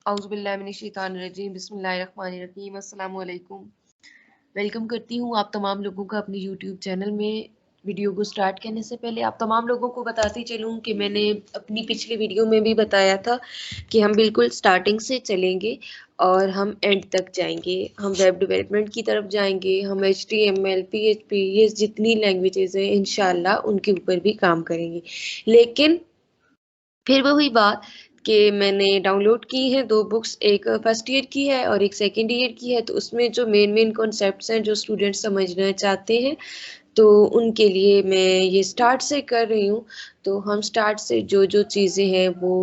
औज़ुबिल्लाहिमिनश्शैतानिर्रजीम बिस्मिल्लाहिर्रहमानिर्रहीम अस्सलाम वालेकुम। वेलकम करती हूँ आप तमाम लोगों का अपने यूट्यूब चैनल में। वीडियो को स्टार्ट करने से पहले आप तमाम लोगों को बताती चलूँ कि मैंने अपनी पिछली वीडियो में भी बताया था कि हम बिल्कुल स्टार्टिंग से चलेंगे और हम एंड तक जाएंगे। हम वेब डेवलपमेंट की तरफ जाएंगे, हम HTML, PHP, ये जितनी लैंग्वेजेस हैं इंशाल्लाह उनके ऊपर भी काम करेंगे। लेकिन फिर वही बात कि मैंने डाउनलोड की है 2 बुक्स, एक फर्स्ट ईयर की है और एक सेकंड ईयर की है। तो उसमें जो मेन कॉन्सेप्ट्स हैं जो स्टूडेंट समझना चाहते हैं तो उनके लिए मैं ये स्टार्ट से कर रही हूँ। तो हम स्टार्ट से जो चीज़ें हैं वो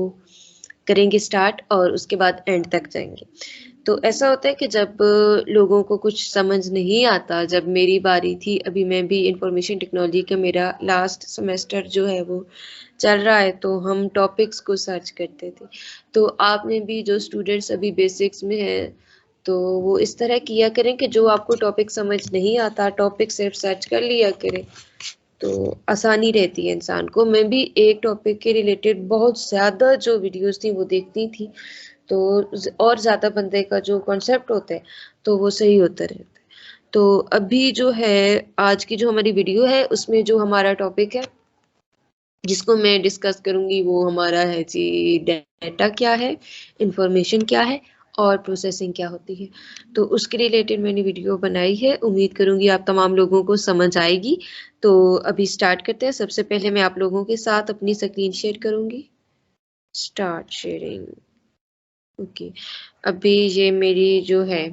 करेंगे स्टार्ट और उसके बाद एंड तक जाएंगे। तो ऐसा होता है कि जब लोगों को कुछ समझ नहीं आता, जब मेरी बारी थी, अभी मैं भी इंफॉर्मेशन टेक्नोलॉजी का मेरा लास्ट सेमेस्टर जो है वो चल रहा है, तो हम टॉपिक्स को सर्च करते थे। तो आपने भी जो स्टूडेंट्स अभी बेसिक्स में हैं तो वो इस तरह किया करें कि जो आपको टॉपिक समझ नहीं आता टॉपिक सिर्फ सर्च कर लिया करें, तो आसानी रहती है इंसान को। मैं भी एक टॉपिक के रिलेटेड बहुत ज़्यादा जो वीडियोस थी वो देखती थी, तो और ज़्यादा बंदे का जो कॉन्सेप्ट होता है तो वो सही होता रहता है। तो अभी जो है आज की जो हमारी वीडियो है उसमें जो हमारा टॉपिक है जिसको मैं डिस्कस करूंगी वो हमारा है जी डाटा क्या है, इंफॉर्मेशन क्या है और प्रोसेसिंग क्या होती है। तो उसके रिलेटेड मैंने वीडियो बनाई है, उम्मीद करूंगी आप तमाम लोगों को समझ आएगी। तो अभी स्टार्ट करते हैं। सबसे पहले मैं आप लोगों के साथ अपनी स्क्रीन शेयर करूंगी। Start sharing. ओके, अभी ये मेरी जो है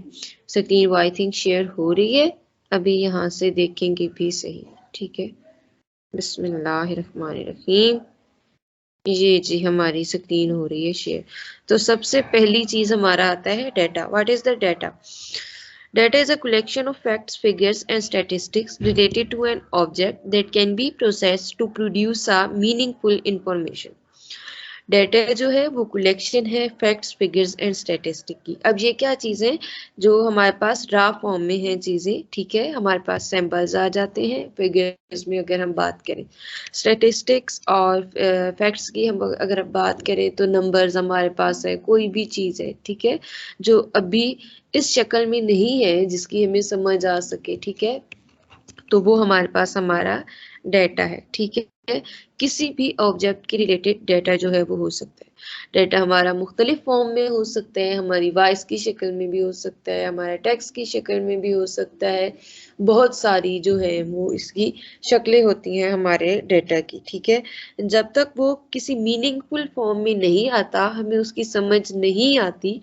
स्क्रीन वो आई थिंक शेयर हो रही है। अभी यहाँ से देखेंगे भी सही, ठीक है। बिस्मिल्लाहिर्रहमानिर्रहीम। ये जी हमारी स्क्रीन हो रही है शेयर। तो सबसे पहली चीज हमारा आता है data. What is the data? Data is a collection of facts, figures, and statistics related to an object that can be processed to produce a meaningful information. Data जो है वो कलेक्शन है फैक्ट्स, फिगर्स एंड स्टैटिस्टिक की। अब ये क्या चीज़ें जो हमारे पास रा फॉर्म में हैं चीज़ें, ठीक है। हमारे पास सैंपल्स आ जाते हैं। फिगर्स में अगर हम बात करें, स्टैटिस्टिक्स और फैक्ट्स की हम अगर हम बात करें तो नंबर्स हमारे पास है, कोई भी चीज़ है, ठीक है, जो अभी इस शक्ल में नहीं है जिसकी हमें समझ आ सके, ठीक है, तो वो हमारे पास हमारा डाटा है, ठीक है। किसी भी ऑब्जेक्ट के रिलेटेड डाटा जो है वो हो सकता है। डाटा हमारा मुख्तलिफ फॉर्म में हो सकता है, हमारी वॉइस की शक्ल में भी हो सकता है, हमारा टेक्स्ट की शक्ल में भी हो सकता है। बहुत सारी जो है वो इसकी शक्लें होती हैं हमारे डाटा की, ठीक है। जब तक वो किसी मीनिंगफुल फॉर्म में नहीं आता, हमें उसकी समझ नहीं आती,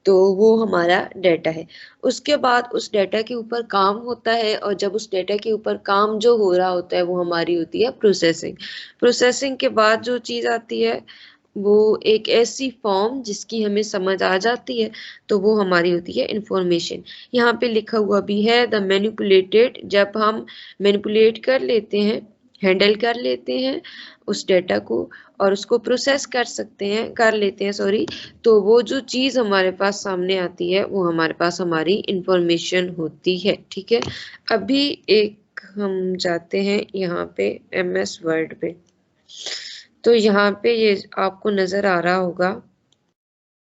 तो वो हमारा डाटा है। उसके बाद उस डाटा के ऊपर काम होता है और जब उस डाटा के ऊपर काम जो हो रहा होता है वो हमारी होती है प्रोसेसिंग। प्रोसेसिंग के बाद जो चीज़ आती है वो एक ऐसी फॉर्म जिसकी हमें समझ आ जाती है, तो वो हमारी होती है इंफॉर्मेशन। यहाँ पे लिखा हुआ भी है द मैनिपुलेटेड। जब हम मैनिपुलेट कर लेते हैं, हैंडल कर लेते हैं उस डाटा को और उसको प्रोसेस कर लेते हैं सॉरी, तो वो जो चीज़ हमारे पास सामने आती है वो हमारे पास हमारी इंफॉर्मेशन होती है, ठीक है। अभी एक हम जाते हैं यहाँ पे MS वर्ड पे। तो यहाँ पे ये आपको नजर आ रहा होगा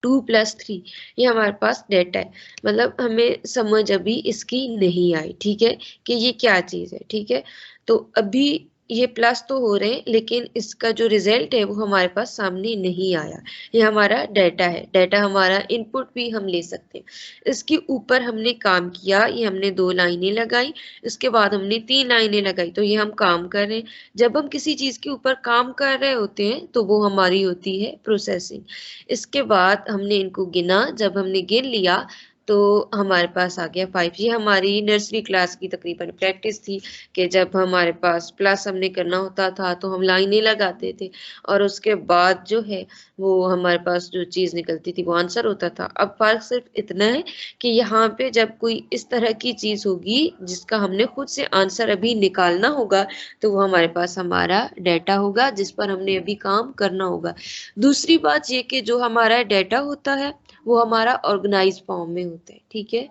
2+3, ये हमारे पास डाटा है। मतलब हमें समझ अभी इसकी नहीं आई, ठीक है, कि ये क्या चीज़ है, ठीक है। तो अभी ये प्लस तो हो रहे हैं लेकिन इसका जो रिजल्ट है वो हमारे पास सामने नहीं आया। ये हमारा डाटा है। डाटा हमारा इनपुट भी हम ले सकते हैं। इसके ऊपर हमने काम किया, ये हमने 2 लाइनें लगाई, इसके बाद हमने 3 लाइनें लगाई, तो ये हम काम कर रहे हैं। जब हम किसी चीज़ के ऊपर काम कर रहे होते हैं तो वो हमारी होती है प्रोसेसिंग। इसके बाद हमने इनको गिना, जब हमने गिन लिया तो हमारे पास आ गया 5। ये हमारी नर्सरी क्लास की तकरीबन प्रैक्टिस थी कि जब हमारे पास प्लस हमने करना होता था तो हम लाइनें लगाते थे और उसके बाद जो है वो हमारे पास जो चीज़ निकलती थी वो आंसर होता था। अब फ़र्क सिर्फ इतना है कि यहाँ पे जब कोई इस तरह की चीज़ होगी जिसका हमने खुद से आंसर अभी निकालना होगा तो वो हमारे पास हमारा डाटा होगा जिस पर हमने अभी काम करना होगा। दूसरी बात ये कि जो हमारा डाटा होता है वो हमारा ऑर्गेनाइज फॉर्म में होता है, ठीक है।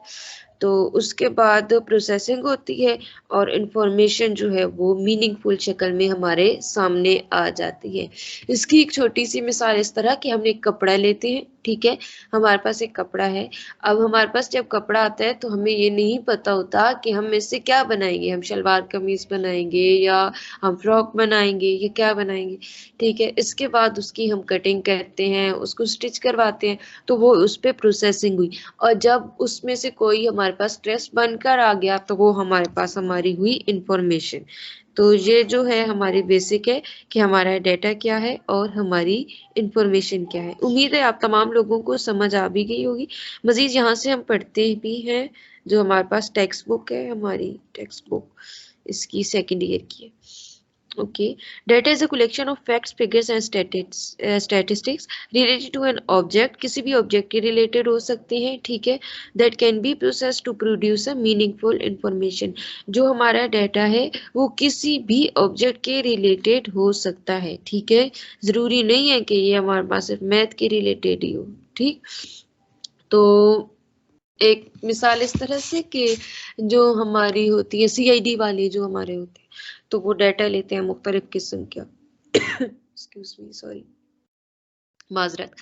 तो उसके बाद प्रोसेसिंग होती है और इंफॉर्मेशन जो है वो मीनिंगफुल शक्ल में हमारे सामने आ जाती है। इसकी एक छोटी सी मिसाल इस तरह कि हमने एक कपड़ा लेते हैं, ठीक है, हमारे पास एक कपड़ा है। अब हमारे पास जब कपड़ा आता है तो हमें ये नहीं पता होता कि हम इससे क्या बनाएंगे, हम शलवार कमीज बनाएंगे या हम फ्रॉक बनाएंगे या क्या बनाएंगे। ठीक है, इसके बाद उसकी हम कटिंग करते हैं, उसको स्टिच करवाते हैं, तो वो उस पर प्रोसेसिंग हुई, और जब उसमें से कोई हमारे पास ड्रेस बनकर आ गया तो वो हमारे पास हमारी हुई इंफॉर्मेशन। तो ये जो है हमारी बेसिक है कि हमारा डाटा क्या है और हमारी इंफॉर्मेशन क्या है। उम्मीद है आप तमाम लोगों को समझ आ भी गई होगी। मजीद यहाँ से हम पढ़ते भी हैं, जो हमारे पास टेक्स्ट बुक है, हमारी टेक्स्ट बुक इसकी सेकेंड ईयर की है। Okay, data is a collection of facts, figures and statistics related to an object. किसी भी object के related हो सकते हैं, ठीक है, that can be processed to produce a meaningful information. जो हमारा data है वो किसी भी object के related हो सकता है, ठीक है, जरूरी नहीं है कि ये हमारे पास सिर्फ मैथ के related ही हो। ठीक, तो एक मिसाल इस तरह से कि जो हमारी होती है CID वाले जो हमारे होते हैं, तो वो डाटा लेते हैं मुख्तलिफ किस्म का एक्सक्यूज मी, सॉरी, माजरत।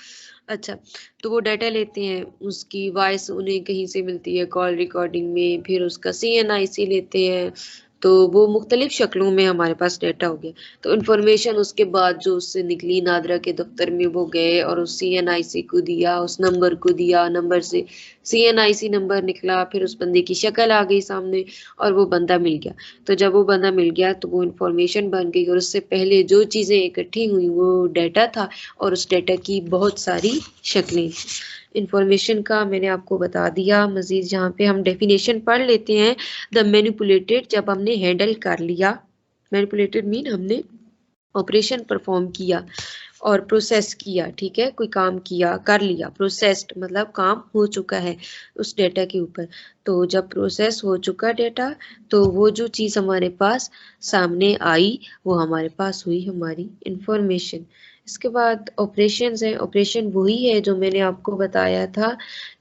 अच्छा, तो वो डाटा लेते हैं, उसकी वॉइस उन्हें कहीं से मिलती है कॉल रिकॉर्डिंग में, फिर उसका CNIC लेते हैं, तो वो मुख्तलिफ शक्लों में हमारे पास डाटा हो गया। तो इन्फॉर्मेशन उसके बाद जो उससे निकली, नादरा के दफ्तर में वो गए और उस CNIC को दिया, उस नंबर को दिया, नंबर से CNIC नंबर निकला, फिर उस बंदे की शक्ल आ गई सामने और वो बंदा मिल गया। तो जब वो बंदा मिल गया तो वो इन्फॉर्मेशन बन गई, और उससे पहले जो चीज़ें इकट्ठी हुई वो डाटा था, और उस डाटा की बहुत सारी शक्लें थी। इंफॉर्मेशन का मैंने आपको बता दिया। मजीद यहाँ पे हम डेफिनेशन पढ़ लेते हैं। द मैनिपुलेटेड, जब हमने हैंडल कर लिया, मैनिपुलेटेड मीन हमने ऑपरेशन परफॉर्म किया और प्रोसेस किया, ठीक है, कोई काम किया, कर लिया, प्रोसेस्ड मतलब काम हो चुका है उस डेटा के ऊपर। तो जब प्रोसेस हो चुका डेटा, तो वो जो चीज़ हमारे पास सामने आई वो हमारे पास हुई हमारी इंफॉर्मेशन। इसके बाद ऑपरेशंस हैं। ऑपरेशन वही है जो मैंने आपको बताया था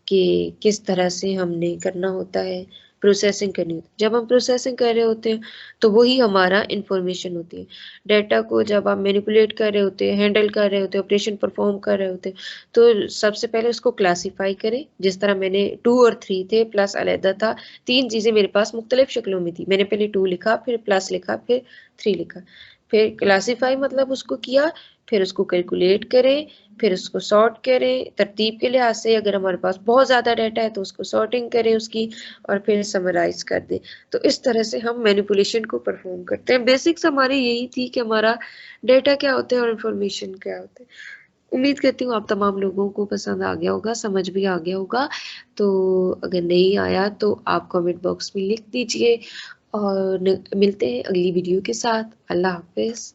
कि किस तरह से हमने करना होता है, प्रोसेसिंग करनी होती है। जब हम प्रोसेसिंग कर रहे होते हैं तो वही हमारा इंफॉर्मेशन होती है। डाटा को जब आप मैनिपुलेट कर रहे होते हैं, हैंडल कर रहे होते हैं, ऑपरेशन परफॉर्म कर रहे होते हैं, तो सबसे पहले उसको क्लासीफाई करें। जिस तरह मैंने 2 और 3 थे, प्लस अलहदा था, 3 चीज़ें मेरे पास मुख्तलिफ शक्लों में थी। मैंने पहले 2 लिखा, फिर प्लस लिखा, फिर 3 लिखा, फिर क्लासीफाई मतलब उसको किया, फिर उसको कैलकुलेट करें, फिर उसको सॉर्ट करें तरतीब के लिहाज से। अगर हमारे पास बहुत ज़्यादा डाटा है तो उसको सॉर्टिंग करें उसकी, और फिर समराइज कर दें। तो इस तरह से हम मैनिपुलेशन को परफॉर्म करते हैं। बेसिक्स हमारी यही थी कि हमारा डाटा क्या होता है और इंफॉर्मेशन क्या होता है। उम्मीद करती हूँ आप तमाम लोगों को पसंद आ गया होगा, समझ भी आ गया होगा। तो अगर नहीं आया तो आप कमेंट बॉक्स में लिख दीजिए, और मिलते हैं अगली वीडियो के साथ। अल्लाह हाफिज।